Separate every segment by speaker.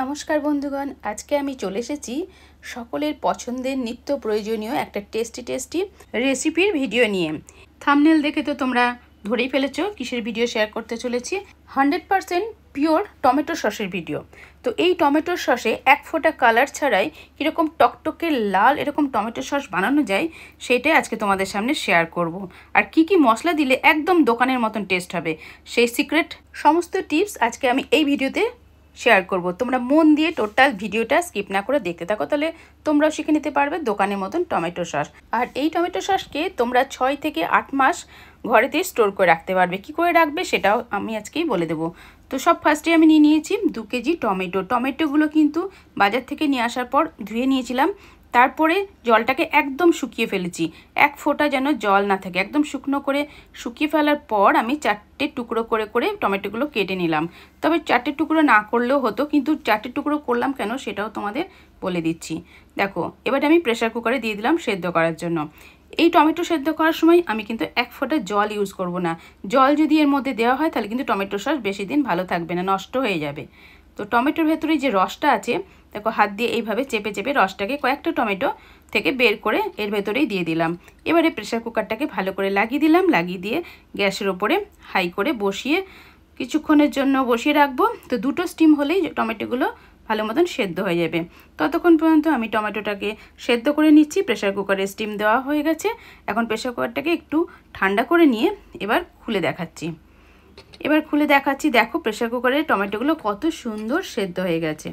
Speaker 1: নমস্কার বন্ধুগণ, আজকে আমি চলে এসেছি সকলের পছন্দের নিত্য প্রয়োজনীয় একটা টেস্টি রেসিপির ভিডিও নিয়ে। থাম্বনেল দেখে তো তোমরা ধরেই ফেলেছো কিসের ভিডিও শেয়ার করতে চলেছি। 100% পিওর টমেটো সসের ভিডিও। তো এই টমেটো সসে এক ফোঁটা কালার ছাড়াই কীরকম টকটকে লাল এরকম টমেটো সস বানানো যায় সেটাই আজকে তোমাদের সামনে শেয়ার করব। আর কি কি মশলা দিলে একদম দোকানের মতন টেস্ট হবে সেই সিক্রেট সমস্ত টিপস আজকে আমি এই ভিডিওতে শেয়ার করব। তোমরা মন দিয়ে টোটাল ভিডিওটা স্কিপ না করে দেখতে থাকো, তাহলে তোমরাও শিখে নিতে পারবে দোকানের মতন টমেটো সস। আর এই টমেটো সসকে তোমরা 6 থেকে 8 মাস ঘরেতে স্টোর করে রাখতে পারবে। কি করে রাখবে সেটাও আমি আজকেই বলে দেবো। তো সব ফার্স্টে আমি নিয়ে নিয়েছি 2 কেজি টমেটোগুলো কিন্তু বাজার থেকে নিয়ে আসার পর ধুয়ে নিয়েছিলাম। তারপরে জলটাকে একদম শুকিয়ে ফেলেছি, এক ফোঁটা যেন জল না থাকে, একদম শুকনো করে শুকিয়ে ফেলার পর আমি 4টে টুকরো করে করে টমেটোগুলো কেটে নিলাম। তবে 4টে টুকরো না করলেও হতো, কিন্তু 4টে টুকরো করলাম কেন সেটাও তোমাদের বলে দিচ্ছি। দেখো, এবার আমি প্রেসার কুকারে দিয়ে দিলাম সেদ্ধ করার জন্য। এই টমেটো সেদ্ধ করার সময় আমি কিন্তু এক ফোঁটা জল ইউজ করব না। জল যদি এর মধ্যে দেওয়া হয় তাহলে কিন্তু টমেটো সস বেশি দিন ভালো থাকবে না, নষ্ট হয়ে যাবে। তো টমেটোর ভেতরে যে রসটা আছে, দেখো হাত দিয়ে এইভাবে চেপে চেপে রসটাকে কয়েকটা টমেটো থেকে বের করে এর ভেতরেই দিয়ে দিলাম। এবারে প্রেসার কুকারটাকে ভালো করে লাগিয়ে দিলাম। লাগিয়ে দিয়ে গ্যাসের ওপরে হাই করে বসিয়ে কিছুক্ষণের জন্য বসিয়ে রাখবো। তো 2টো স্টিম হলেই টমেটোগুলো ভালো মতন সেদ্ধ হয়ে যাবে। ততক্ষণ পর্যন্ত আমি টমেটোটাকে সেদ্ধ করে নিচ্ছি। প্রেসার কুকারে স্টিম দেওয়া হয়ে গেছে। এখন প্রেসার কুকারটাকে একটু ঠান্ডা করে নিয়ে এবার খুলে দেখাচ্ছি। দেখো প্রেসার কুকারে টমেটোগুলো কত সুন্দর সেদ্ধ হয়ে গেছে।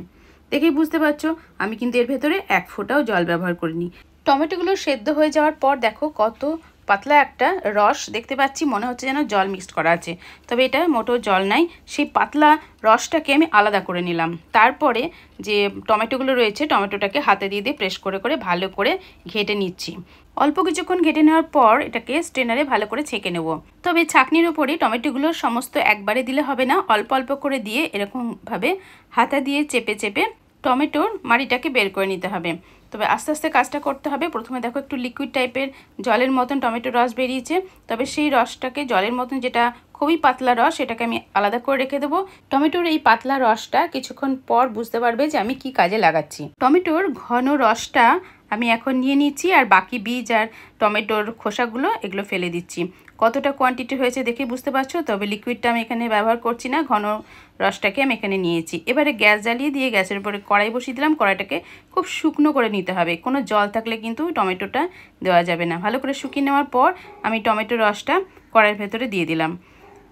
Speaker 1: দেখেই বুঝতে পারছো আমি কিন্তু এর ভেতরে এক ফোঁটাও জল ব্যবহার করিনি। টমেটোগুলো সেদ্ধ হয়ে যাওয়ার পর দেখো কত পাতলা একটা রস দেখতে পাচ্ছি, মনে হচ্ছে যেন জল মিক্সড করা আছে, তবে এটা মোটেও জল নাই। সেই পাতলা রসটাকে আমি আলাদা করে নিলাম। তারপরে যে টমেটোগুলো রয়েছে টমেটোটাকে হাতে দিয়ে দিয়ে প্রেস করে করে ভালো করে ঘেটে নিচ্ছি। অল্প কিছুক্ষণ ঘেটে নেওয়ার পর এটাকে স্ট্রেনারে ভালো করে ছেঁকে নেব। তবে ছাঁকনির ওপরে টমেটোগুলো সমস্ত একবারে দিলে হবে না, অল্প অল্প করে দিয়ে এরকমভাবে হাতা দিয়ে চেপে চেপে টমেটোর মাড়িটাকে বের করে নিতে হবে। তবে আস্তে আস্তে কাজটা করতে হবে। প্রথমে দেখো একটু লিকুইড টাইপের জলের মতন টমেটোর রস বেরিয়েছে, তবে সেই রসটাকে জলের মতন যেটা খুবই পাতলা রস সেটাকে আমি আলাদা করে রেখে দেবো। টমেটোর এই পাতলা রসটা কিছুক্ষণ পর বুঝতে পারবে যে আমি কি কাজে লাগাচ্ছি। টমেটোর ঘন রসটা আমি এখন নিয়ে নিচ্ছি, আর বাকি বীজ আর টমেটোর খোসাগুলো এগুলো ফেলে দিচ্ছি। কতটা কোয়ান্টিটি হয়েছে দেখে বুঝতে পারছো। তবে লিকুইডটা আমি এখানে ব্যবহার করছি না, ঘন রসটাকে আমি এখানে নিয়েছি। এবারে গ্যাস জ্বালিয়ে দিয়ে গ্যাসের উপরে কড়াই বসিয়ে দিলাম। কড়াইটাকে খুব শুকনো করে নিতে হবে, কোনো জল থাকলে কিন্তু টমেটোটা দেওয়া যাবে না। ভালো করে শুকিয়ে নেওয়ার পর আমি টমেটো রসটা কড়াইয়ের ভেতরে দিয়ে দিলাম।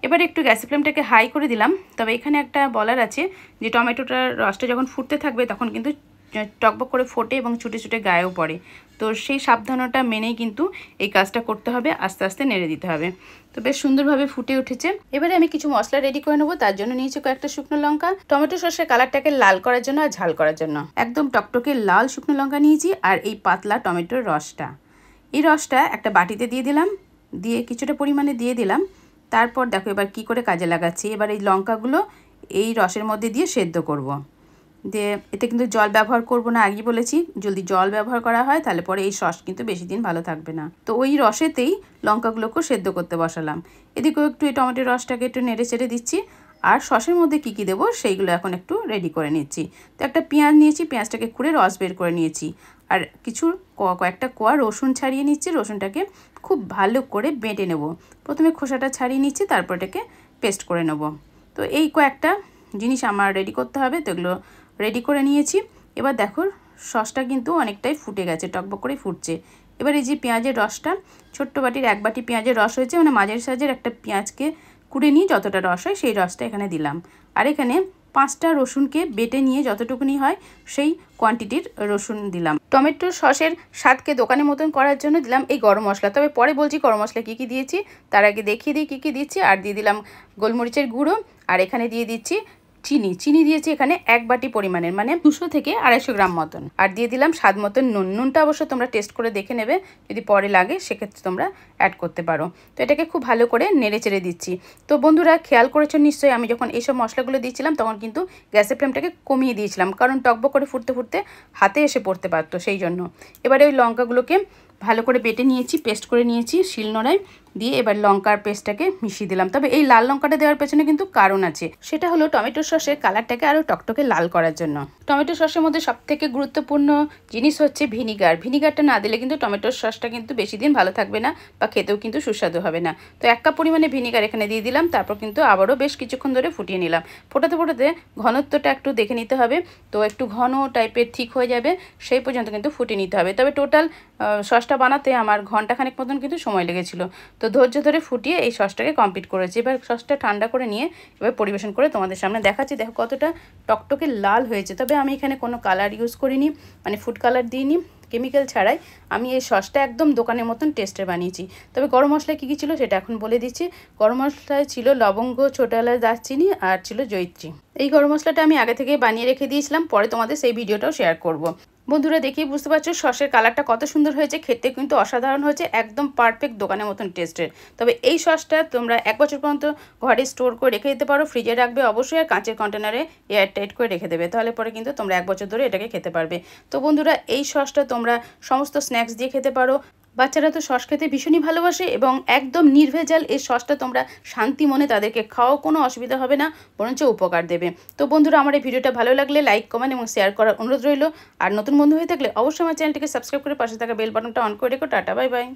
Speaker 1: এবারে একটু গ্যাসের ফ্লেমটাকে হাই করে দিলাম। তবে এখানে একটা বলার আছে যে টমেটোটার রসটা যখন ফুটতে থাকবে তখন কিন্তু টকবক করে ফোটে এবং ছুটে ছুটে গায়েও পড়ে। তো সেই সাবধানতা মেনেই কিন্তু এই কাজটা করতে হবে, আস্তে আস্তে নেড়ে দিতে হবে। তো বেশ সুন্দরভাবে ফুটে উঠেছে। এবারে আমি কিছু মশলা রেডি করে নেবো। তার জন্য নিয়েছি কয়েকটা শুকনো লঙ্কা, টমেটো সসের কালারটাকে লাল করার জন্য আর ঝাল করার জন্য একদম টকটকে লাল শুকনো লঙ্কা নিয়েছি, আর এই পাতলা টমেটোর রসটা, এই রসটা একটা বাটিতে দিয়ে দিলাম, দিয়ে কিছুটা পরিমাণে দিয়ে দিলাম। তারপর দেখো এবার কি করে কাজে লাগাচ্ছি। এবার এই লঙ্কাগুলো এই রসের মধ্যে দিয়ে সেদ্ধ করব। দিয়ে এতে কিন্তু জল ব্যবহার করব না, আগেই বলেছি। যদি জল ব্যবহার করা হয় তাহলে পরে এই সস কিন্তু বেশি দিন ভালো থাকবে না। তো ওই রসেতেই লঙ্কাগুলোকেও সেদ্ধ করতে বসালাম। এদিকেও একটু এই টমেটোর রসটাকে একটু নেড়ে চেড়ে দিচ্ছি। আর সসের মধ্যে কী কী দেবো সেইগুলো এখন একটু রেডি করে নিচ্ছি। তো একটা পেঁয়াজ নিয়েছি, পেঁয়াজটাকে খুঁড়ে রস বের করে নিয়েছি। আর কয়েকটা কোয়া রসুন ছাড়িয়ে নিচ্ছি। রসুনটাকে খুব ভালো করে বেটে নেব। প্রথমে খোসাটা ছাড়িয়ে নিচ্ছি, তারপর এটাকে পেস্ট করে নেব। তো এই কয়েকটা জিনিস আমার রেডি করতে হবে, তো এগুলো রেডি করে নিয়েছি। এবার দেখো সসটা কিন্তু অনেকটাই ফুটে গেছে, টকবক করে ফুটছে। এবার এই যে পেঁয়াজের রসটা, ছোট্ট বাটির 1 বাটি পেঁয়াজের রস হয়েছে, মানে মাঝারি সাইজের একটা পেঁয়াজকে কুড়ে নিয়ে যতটা রস হয় সেই রসটা এখানে দিলাম। আর এখানে 5টা রসুনকে বেটে নিয়ে যতটুকুনি হয় সেই কোয়ান্টিটির রসুন দিলাম। টমেটো সসের স্বাদকে দোকানের মতন করার জন্য দিলাম এই গরম মশলা। তবে পরে বলছি গরম মশলা কী কী দিয়েছি, তার আগে দেখিয়ে দিই কী কী দিচ্ছি। আর দিয়ে দিলাম গোলমরিচের গুঁড়ো, আর এখানে দিয়ে দিচ্ছি চিনি দিয়েছি এখানে 1 বাটি পরিমাণের, মানে 200 থেকে 250 গ্রাম মতন। আর দিয়ে দিলাম স্বাদ মতন নুনটা অবশ্য তোমরা টেস্ট করে দেখে নেবে, যদি পরে লাগে সেক্ষেত্রে তোমরা অ্যাড করতে পারো। তো এটাকে খুব ভালো করে নেড়ে চেড়ে দিচ্ছি। তো বন্ধুরা খেয়াল করেছো নিশ্চয়ই, আমি যখন এইসব মশলাগুলো দিয়েছিলাম তখন কিন্তু গ্যাসের ফ্লেমটাকে কমিয়ে দিয়েছিলাম, কারণ টকবক করে ফুটতে ফুটতে হাতে এসে পড়তে পারতো, সেই জন্য। এবারে ওই লঙ্কাগুলোকে ভালো করে বেটে নিয়েছি, পেস্ট করে নিয়েছি শিলনোড়ায়। দিয়ে এবার লঙ্কার পেস্টটাকে মিশিয়ে দিলাম। তবে এই লাল লঙ্কাটা দেওয়ার পেছনে কিন্তু কারণ আছে, সেটা হলো টমেটো সসের কালারটাকে আরও টকটকে লাল করার জন্য। টমেটো সসের মধ্যে সবথেকে গুরুত্বপূর্ণ জিনিস হচ্ছে ভিনিগার। ভিনিগারটা না দিলে কিন্তু টমেটোর সসটা কিন্তু বেশি দিন ভালো থাকবে না বা খেতেও কিন্তু সুস্বাদু হবে না। তো 1 কাপ পরিমাণে ভিনিগার এখানে দিয়ে দিলাম। তারপর কিন্তু আবারও বেশ কিছুক্ষণ ধরে ফুটিয়ে নিলাম। ফোটাতে ফোটাতে ঘনত্বটা একটু দেখে নিতে হবে। তো একটু ঘন টাইপের ঠিক হয়ে যাবে সেই পর্যন্ত কিন্তু ফুটিয়ে নিতে হবে। তবে টোটাল সসটা বানাতে আমার ঘন্টাখানেক মতন কিন্তু সময় লেগেছিল। তো ধৈর্য ধরে ফুটিয়ে এই সসটাকে কমপ্লিট করেছি। এবার সসটা ঠান্ডা করে নিয়ে এবার পরিবেশন করে তোমাদের সামনে দেখাচ্ছি। দেখো কতটা টকটকে লাল হয়েছে। তবে আমি এখানে কোনো কালার ইউজ করিনি, মানে ফুড কালার দিইনি, কেমিক্যাল ছাড়াই আমি এই সসটা একদম দোকানের মতন টেস্টে বানিয়েছি। তবে গরম মশলা কী কী ছিল সেটা এখন বলে দিচ্ছি। গরম মশলায় ছিল লবঙ্গ, ছোটো এলাচ, দারচিনি আর ছিল জয়িত্রী। এই গরম মশলাটা আমি আগে থেকে বানিয়ে রেখে দিয়েছিলাম, পরে তোমাদের সেই ভিডিওটাও শেয়ার করব। বন্ধুরা দেখেই বুঝতে পারছো সসের কালারটা কত সুন্দর হয়েছে, খেতে কিন্তু অসাধারণ হয়েছে, একদম পারফেক্ট দোকানের মতন টেস্টের। তবে এই সসটা তোমরা 1 বছর পর্যন্ত ঘরে স্টোর করে রেখে দিতে পারো, ফ্রিজে রাখবে অবশ্যই, আর কাঁচের কন্টেনারে এয়ার টাইট করে রেখে দেবে, তাহলে পরে কিন্তু তোমরা 1 বছর ধরে এটাকে খেতে পারবে। তো বন্ধুরা এই সসটা তোমরা সমস্ত স্ন্যাক্স দিয়ে খেতে পারো। বাচ্চারা তো সস খেতে ভীষণই ভালোবাসে এবং একদম নির্ভেজাল এই সসটা তোমরা শান্তি মনে তাদেরকে খাওয়াও, কোনো অসুবিধা হবে না, বরঞ্চ উপকার দেবে। তো বন্ধুরা আমার এই ভিডিওটা ভালো লাগলে লাইক, কমেন্ট এবং শেয়ার করার অনুরোধ রইল। আর নতুন বন্ধু হয়ে থাকলে অবশ্যই আমার চ্যানেলটিকে সাবস্ক্রাইব করে পাশে থাকা বেল বাটনটা অন করে রেখো। Tata, bye bye.